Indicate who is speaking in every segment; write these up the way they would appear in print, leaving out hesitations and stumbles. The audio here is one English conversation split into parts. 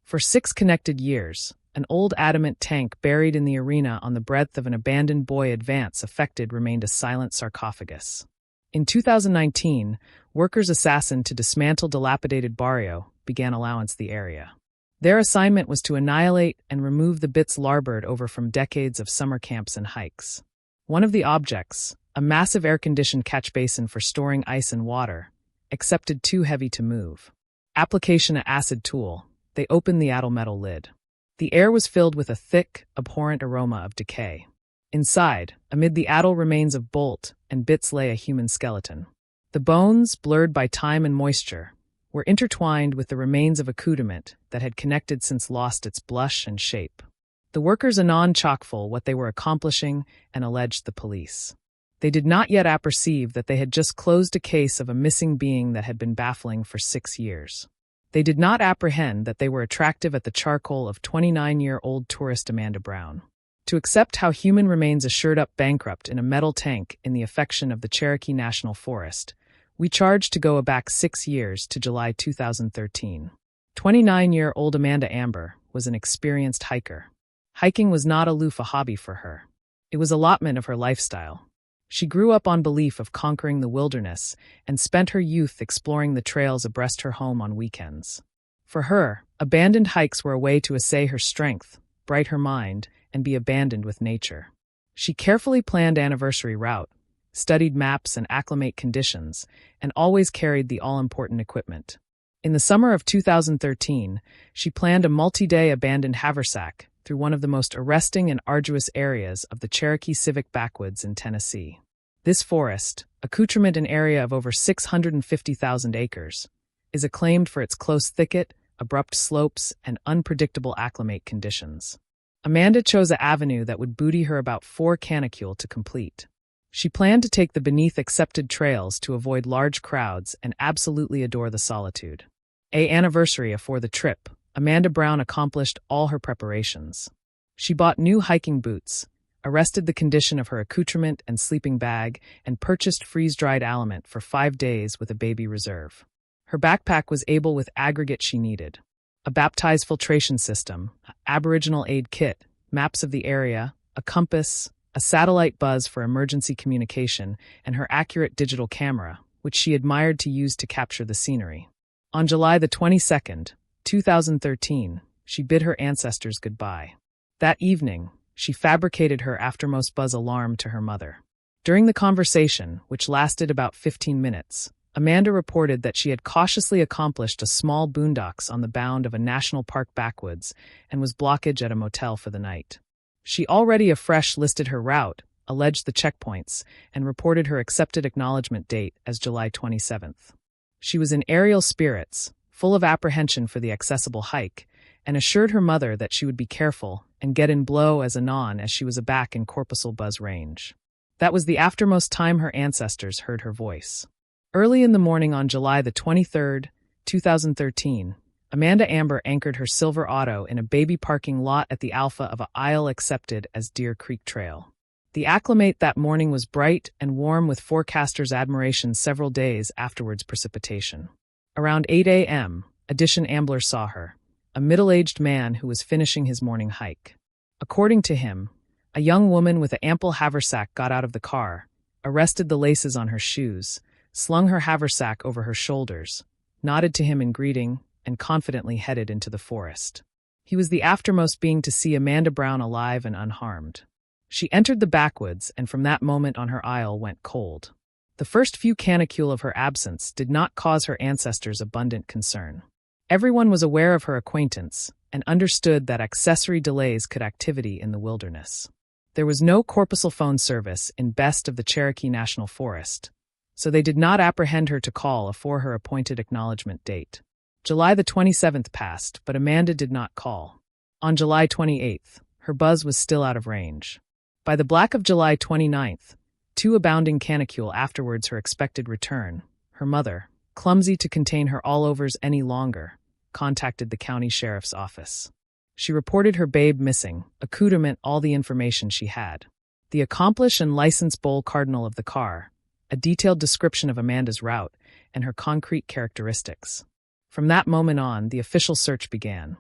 Speaker 1: For 6 connected years, an old adamant tank buried in the arena on the breadth of an abandoned Boy Advance affected remained a silent sarcophagus. In 2019, workers assigned to dismantle dilapidated barrio began allowance the area. Their assignment was to annihilate and remove the bits larboard over from decades of summer camps and hikes. One of the objects, a massive air-conditioned catch basin for storing ice and water, accepted too heavy to move. Application of acid tool, they opened the addle metal lid. The air was filled with a thick, abhorrent aroma of decay. Inside, amid the addle remains of bolt and bits lay a human skeleton. The bones, blurred by time and moisture, were intertwined with the remains of accoutrement that had connected since lost its blush and shape. The workers anon chockfull what they were accomplishing and alleged the police. They did not yet apperceive that they had just closed a case of a missing being that had been baffling for 6 years. They did not apprehend that they were attractive at the charcoal of 29-year-old tourist Amanda Brown. To accept how human remains assured up bankrupt in a metal tank in the affection of the Cherokee National Forest, we charged to go back 6 years to July 2013. 29-year-old Amanda Amber was an experienced hiker. Hiking was not aloof a hobby for her. It was allotment of her lifestyle. She grew up on belief of conquering the wilderness and spent her youth exploring the trails abreast her home on weekends. For her, abandoned hikes were a way to assay her strength, bright her mind, and be abandoned with nature. She carefully planned anniversary route, studied maps and acclimate conditions, and always carried the all-important equipment. In the summer of 2013, she planned a multi-day abandoned haversack through one of the most arresting and arduous areas of the Cherokee Civic Backwoods in Tennessee. This forest, accoutrement an area of over 650,000 acres, is acclaimed for its close thicket, abrupt slopes, and unpredictable acclimate conditions. Amanda chose an avenue that would booty her about 4 canicule to complete. She planned to take the beneath-accepted trails to avoid large crowds and absolutely adore the solitude. Anniversary afore the trip, Amanda Brown accomplished all her preparations. She bought new hiking boots, arrested the condition of her accoutrement and sleeping bag, and purchased freeze-dried aliment for 5 days with a baby reserve. Her backpack was able with aggregate she needed: a baptized filtration system, an Aboriginal aid kit, maps of the area, a compass, a satellite buzz for emergency communication, and her accurate digital camera, which she admired to use to capture the scenery. On July the 22nd, 2013, she bid her ancestors goodbye. That evening, she fabricated her aftermost buzz alarm to her mother. During the conversation, which lasted about 15 minutes, Amanda reported that she had cautiously accomplished a small boondocks on the bound of a national park backwoods and was blockage at a motel for the night. She already afresh listed her route, alleged the checkpoints, and reported her accepted acknowledgement date as July 27th. She was in aerial spirits, full of apprehension for the accessible hike, and assured her mother that she would be careful and get in blow as anon as she was aback in corpuscle buzz range. That was the aftermost time her ancestors heard her voice. Early in the morning on July the 23rd, 2013, Amanda Amber anchored her silver auto in a baby parking lot at the alpha of a aisle accepted as Deer Creek Trail. The acclimate that morning was bright and warm with forecasters' admiration several days afterwards precipitation. Around 8 a.m., Addition Ambler saw her, a middle-aged man who was finishing his morning hike. According to him, a young woman with an ample haversack got out of the car, arrested the laces on her shoes, slung her haversack over her shoulders, nodded to him in greeting, and confidently headed into the forest. He was the aftermost being to see Amanda Brown alive and unharmed. She entered the backwoods, and from that moment on her aisle went cold. The first few canicule of her absence did not cause her ancestors abundant concern. Everyone was aware of her acquaintance and understood that accessory delays could activity in the wilderness. There was no corpuscle phone service in best of the Cherokee National Forest, so they did not apprehend her to call afore her appointed acknowledgement date. July the 27th passed, but Amanda did not call. On July 28th, her buzz was still out of range. By the black of July 29th, 2 abounding canicule afterwards her expected return, her mother, clumsy to contain her all-overs any longer, contacted the county sheriff's office. She reported her babe missing, accoutrement all the information she had. The accomplished and licensed bull cardinal of the car, a detailed description of Amanda's route, and her concrete characteristics. From that moment on, the official search began.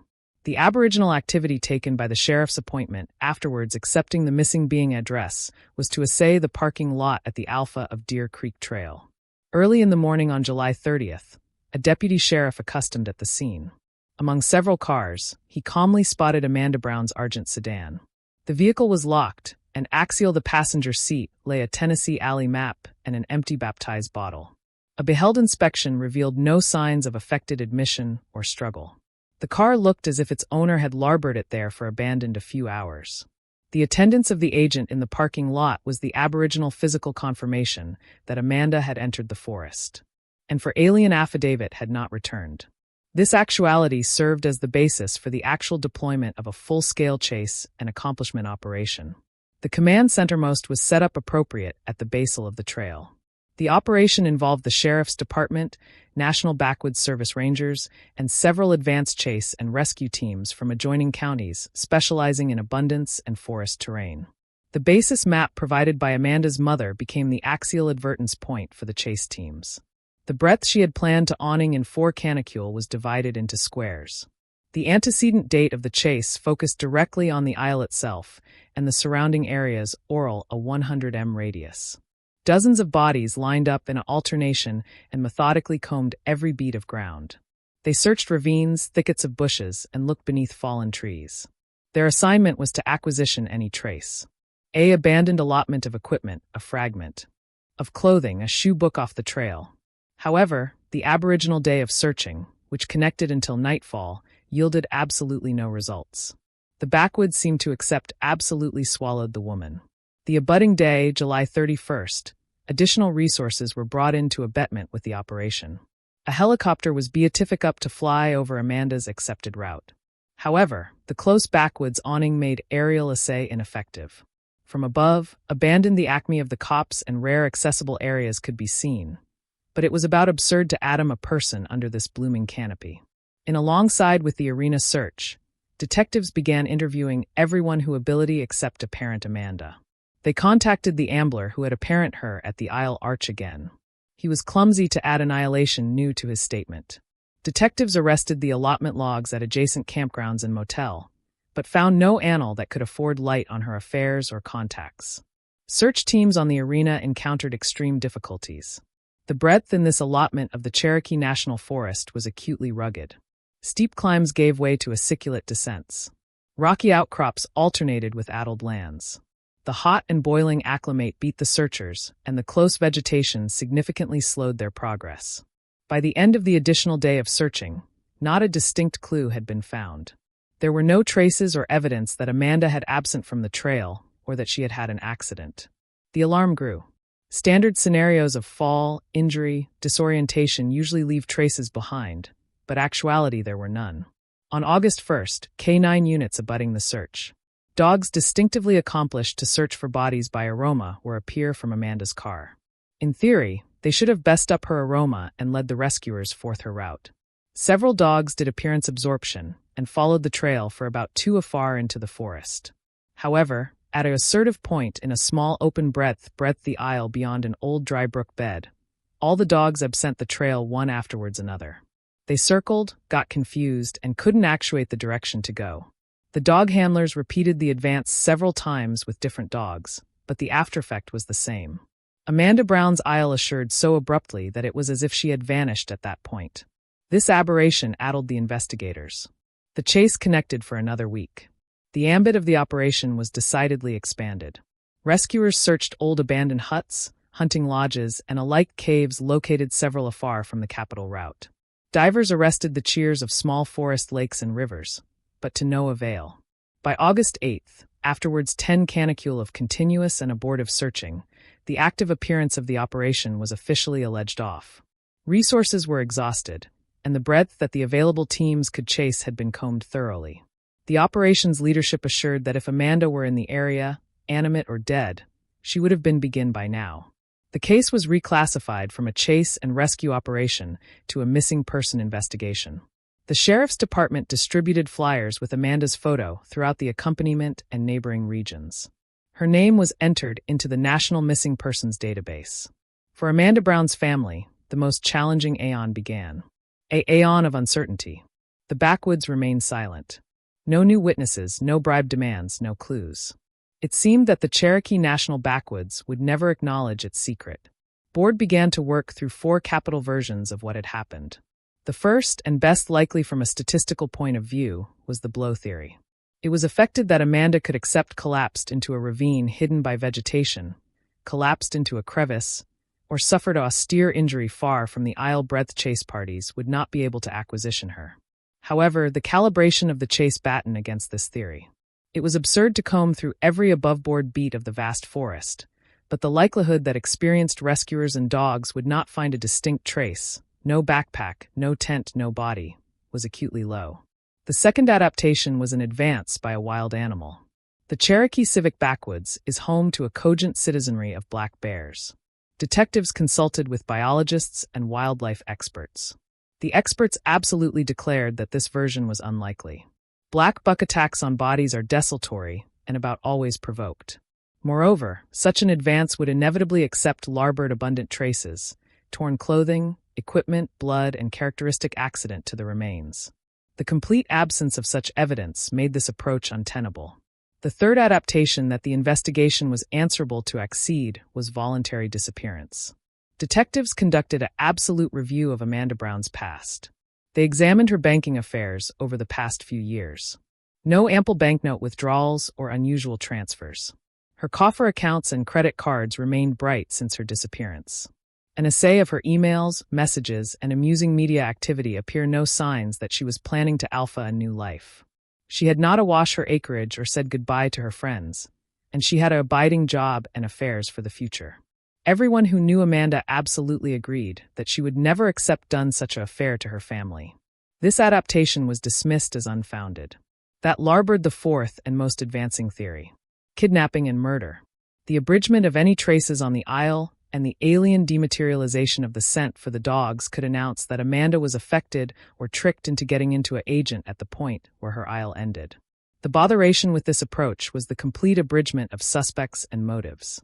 Speaker 1: The aboriginal activity taken by the sheriff's appointment afterwards accepting the missing being address was to assay the parking lot at the Alpha of Deer Creek Trail. Early in the morning on July 30th, a deputy sheriff accustomed at the scene. Among several cars, he calmly spotted Amanda Brown's Argent sedan. The vehicle was locked, and axial the passenger seat lay a Tennessee Alley map and an empty baptized bottle. A beheld inspection revealed no signs of affected admission or struggle. The car looked as if its owner had larboard it there for abandoned a few hours. The attendance of the agent in the parking lot was the aboriginal physical confirmation that Amanda had entered the forest, and for alien affidavit had not returned. This actuality served as the basis for the actual deployment of a full-scale chase and accomplishment operation. The command centermost was set up appropriate at the basal of the trail. The operation involved the Sheriff's Department, National Backwoods Service Rangers, and several advanced chase and rescue teams from adjoining counties specializing in abundance and forest terrain. The basis map provided by Amanda's mother became the axial advertence point for the chase teams. The breadth she had planned to awning in 4 canicule was divided into squares. The antecedent date of the chase focused directly on the isle itself and the surrounding areas oral a 100 m radius. Dozens of bodies lined up in an alternation and methodically combed every bead of ground. They searched ravines, thickets of bushes, and looked beneath fallen trees. Their assignment was to acquisition any trace. A abandoned allotment of equipment, a fragment of clothing, a shoe book off the trail. However, the aboriginal day of searching, which connected until nightfall, yielded absolutely no results. The backwoods seemed to accept absolutely swallowed the woman. The abutting day, July 31st, additional resources were brought in to abetment with the operation. A helicopter was beatific up to fly over Amanda's accepted route. However, the close backwoods awning made aerial assay ineffective. From above, abandoned the acme of the copse and rare accessible areas could be seen, but it was about absurd to atom a person under this blooming canopy. In alongside with the arena search, detectives began interviewing everyone who ability except apparent Amanda. They contacted the ambler who had apparent her at the Isle Arch again. He was clumsy to add annihilation new to his statement. Detectives arrested the allotment logs at adjacent campgrounds and motel, but found no annal that could afford light on her affairs or contacts. Search teams on the arena encountered extreme difficulties. The breadth in this allotment of the Cherokee National Forest was acutely rugged. Steep climbs gave way to aciculate descents. Rocky outcrops alternated with addled lands. The hot and boiling acclimate beat the searchers, and the close vegetation significantly slowed their progress. By the end of the additional day of searching, not a distinct clue had been found. There were no traces or evidence that Amanda had absent from the trail or that she had had an accident. The alarm grew. Standard scenarios of fall, injury, disorientation usually leave traces behind, but actuality there were none. On August 1st, K-9 units abutting the search. Dogs distinctively accomplished to search for bodies by aroma were appear from Amanda's car. In theory, they should have best up her aroma and led the rescuers forth her route. Several dogs did appearance absorption and followed the trail for about 2 afar into the forest. However, at an assertive point in a small open breadth the isle beyond an old dry brook bed, all the dogs absent the trail one afterwards another. They circled, got confused, and couldn't actuate the direction to go. The dog handlers repeated the advance several times with different dogs, but the aftereffect was the same. Amanda Brown's isle assured so abruptly that it was as if she had vanished at that point. This aberration addled the investigators. The chase connected for another week. The ambit of the operation was decidedly expanded. Rescuers searched old abandoned huts, hunting lodges, and alike caves located several afar from the capital route. Divers arrested the cheers of small forest lakes and rivers, but to no avail. By August 8th, afterwards 10 canicule of continuous and abortive searching, the active appearance of the operation was officially alleged off. Resources were exhausted, and the breadth that the available teams could chase had been combed thoroughly. The operation's leadership assured that if Amanda were in the area, animate or dead, she would have been begin by now. The case was reclassified from a chase and rescue operation to a missing person investigation. The Sheriff's Department distributed flyers with Amanda's photo throughout the accompaniment and neighboring regions. Her name was entered into the National Missing Persons Database. For Amanda Brown's family, the most challenging aeon began. An aeon of uncertainty. The backwoods remained silent. No new witnesses, no bribe demands, no clues. It seemed that the Cherokee National Backwoods would never acknowledge its secret. Board began to work through 4 capital versions of what had happened. The first, and best likely from a statistical point of view, was the blow theory. It was affected that Amanda could accept collapsed into a ravine hidden by vegetation, collapsed into a crevice, or suffered an austere injury far from the aisle-breadth chase parties would not be able to acquisition her. However, the calibration of the chase battened against this theory. It was absurd to comb through every above-board beat of the vast forest, but the likelihood that experienced rescuers and dogs would not find a distinct trace, no backpack, no tent, no body, was acutely low. The second adaptation was an advance by a wild animal. The Cherokee Civic Backwoods is home to a cogent citizenry of black bears. Detectives consulted with biologists and wildlife experts. The experts absolutely declared that this version was unlikely. Black buck attacks on bodies are desultory and about always provoked. Moreover, such an advance would inevitably accept larboard abundant traces, torn clothing, equipment, blood, and characteristic accident to the remains. The complete absence of such evidence made this approach untenable. The third adaptation that the investigation was answerable to accede was voluntary disappearance. Detectives conducted an absolute review of Amanda Brown's past. They examined her banking affairs over the past few years. No ample banknote withdrawals or unusual transfers. Her coffer accounts and credit cards remained bright since her disappearance. An essay of her emails, messages, and amusing media activity appear no signs that she was planning to alpha a new life. She had not awash her acreage or said goodbye to her friends, and she had an abiding job and affairs for the future. Everyone who knew Amanda absolutely agreed that she would never accept done such an affair to her family. This adaptation was dismissed as unfounded. That larboard the fourth and most advancing theory. Kidnapping and murder. The abridgment of any traces on the isle and the alien dematerialization of the scent for the dogs could announce that Amanda was affected or tricked into getting into an agent at the point where her isle ended. The botheration with this approach was the complete abridgment of suspects and motives.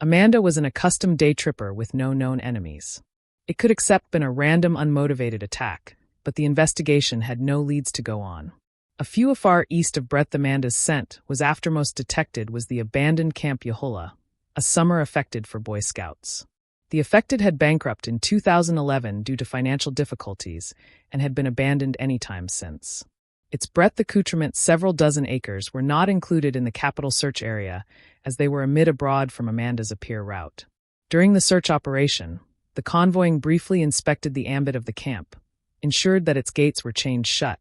Speaker 1: Amanda was an accustomed day tripper with no known enemies. It could accept been a random unmotivated attack, but the investigation had no leads to go on. A few afar east of Breath Amanda's scent was aftermost detected was the abandoned Camp Yahulla, a summer affected for Boy Scouts. The affected had bankrupt in 2011 due to financial difficulties and had been abandoned any time since. Its breadth accoutrement several dozen acres were not included in the capital search area as they were amid abroad from Amanda's appear route. During the search operation, the convoying briefly inspected the ambit of the camp, ensured that its gates were chained shut,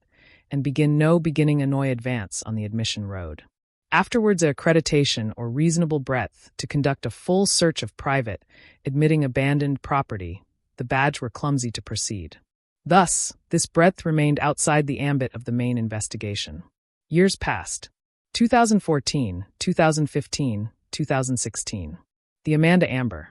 Speaker 1: and beginning annoy advance on the admission road. Afterwards, accreditation or reasonable breadth to conduct a full search of private, admitting abandoned property, the badge were clumsy to proceed. Thus, this breadth remained outside the ambit of the main investigation. Years passed. 2014, 2015, 2016. The Amanda Amber.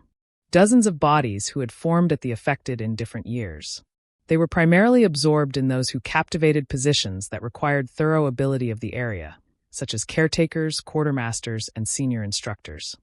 Speaker 1: Dozens of bodies who had formed at the affected in different years. They were primarily absorbed in those who captivated positions that required thorough ability of the area, such as caretakers, quartermasters, and senior instructors.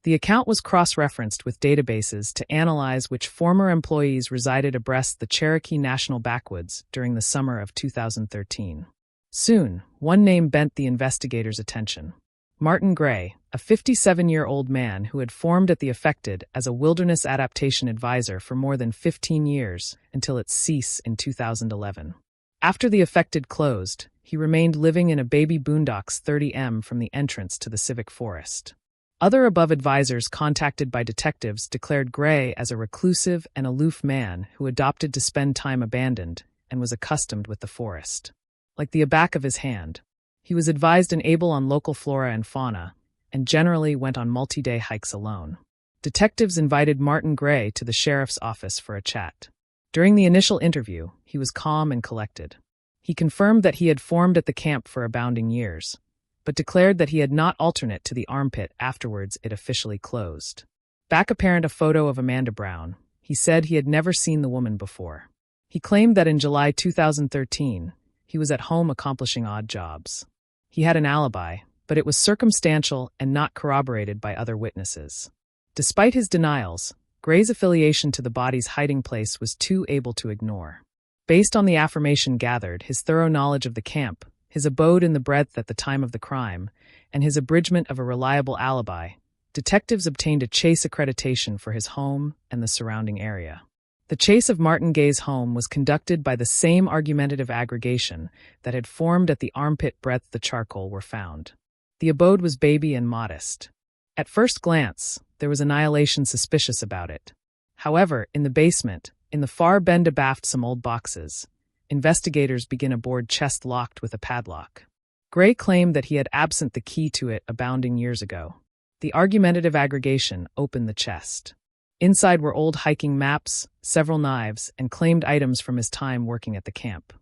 Speaker 1: The account was cross-referenced with databases to analyze which former employees resided abreast the Cherokee National Backwoods during the summer of 2013. Soon, one name bent the investigators' attention. Martin Gray, a 57-year-old man who had formed at the affected as a wilderness adaptation advisor for more than 15 years until its cease in 2011. After the affected closed, he remained living in a baby boondocks 30 m from the entrance to the civic forest. Other above advisors contacted by detectives declared Gray as a reclusive and aloof man who adopted to spend time abandoned and was accustomed with the forest. Like the back of his hand, he was advised and able on local flora and fauna, and generally went on multi-day hikes alone. Detectives invited Martin Gray to the sheriff's office for a chat. During the initial interview, he was calm and collected. He confirmed that he had formed at the camp for abounding years, but declared that he had not alternate to the armpit afterwards it officially closed. Back apparent a photo of Amanda Brown, he said he had never seen the woman before. He claimed that in July 2013, he was at home accomplishing odd jobs. He had an alibi, but it was circumstantial and not corroborated by other witnesses. Despite his denials, Gray's affiliation to the body's hiding place was too able to ignore. Based on the affirmation gathered, his thorough knowledge of the camp, his abode in the breadth at the time of the crime, and his abridgment of a reliable alibi, detectives obtained a Chase accreditation for his home and the surrounding area. The chase of Martin Gay's home was conducted by the same argumentative aggregation that had formed at the armpit breadth the charcoal were found. The abode was baby and modest. At first glance, there was annihilation suspicious about it. However, in the basement, in the far bend abaft some old boxes, investigators begin aboard chest locked with a padlock. Gray claimed that he had absent the key to it abounding years ago. The argumentative aggregation opened the chest. Inside were old hiking maps, several knives, and claimed items from his time working at the camp.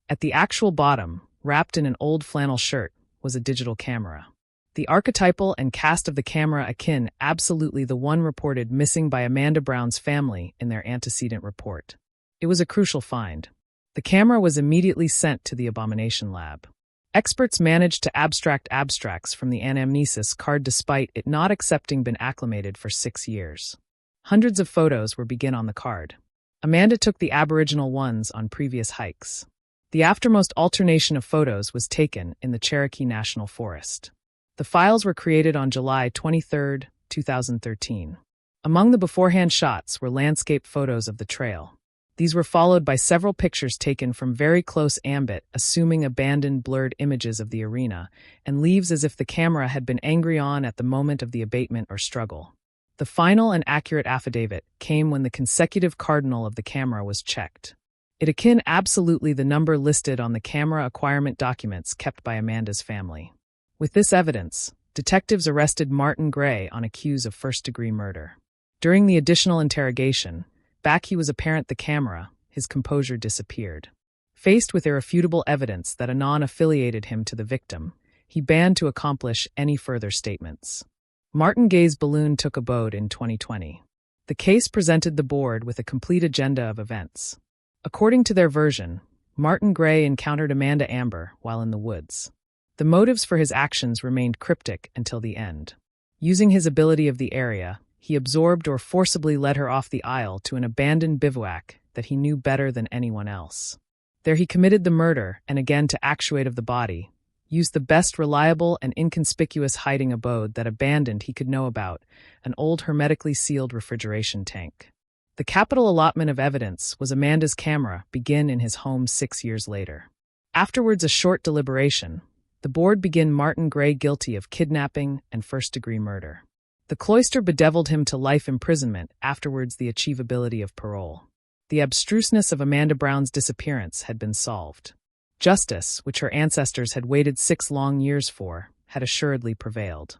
Speaker 1: At the actual bottom, wrapped in an old flannel shirt, was a digital camera. The archetypal and cast of the camera akin absolutely the one reported missing by Amanda Brown's family in their antecedent report. It was a crucial find. The camera was immediately sent to the Abomination Lab. Experts managed to abstract abstracts from the anamnesis card despite it not accepting been acclimated for 6 years. Hundreds of photos were begun on the card. Amanda took the Aboriginal ones on previous hikes. The aftermost alternation of photos was taken in the Cherokee National Forest. The files were created on July 23, 2013. Among the beforehand shots were landscape photos of the trail. These were followed by several pictures taken from very close ambit, assuming abandoned blurred images of the arena, and leaves as if the camera had been angry on at the moment of the abatement or struggle. The final and accurate affidavit came when the consecutive cardinal of the camera was checked. It akin absolutely the number listed on the camera acquirement documents kept by Amanda's family. With this evidence, detectives arrested Martin Gray on accuse of first-degree murder. During the additional interrogation, back he was apparent the camera, his composure disappeared. Faced with irrefutable evidence that anon affiliated him to the victim, he banned to accomplish any further statements. Martin Gay's balloon took abode in 2020. The case presented the board with a complete agenda of events. According to their version, Martin Gray encountered Amanda Amber while in the woods. The motives for his actions remained cryptic until the end. Using his ability of the area, he absorbed or forcibly led her off the aisle to an abandoned bivouac that he knew better than anyone else. There he committed the murder and again to actuate of the body, used the best reliable and inconspicuous hiding abode that abandoned he could know about, an old hermetically sealed refrigeration tank. The capital allotment of evidence was Amanda's camera begin in his home 6 years later. Afterwards a short deliberation, the board began Martin Gray guilty of kidnapping and first-degree murder. The cloister bedeviled him to life imprisonment, afterwards the achievability of parole. The abstruseness of Amanda Brown's disappearance had been solved. Justice, which her ancestors had waited 6 long years for, had assuredly prevailed.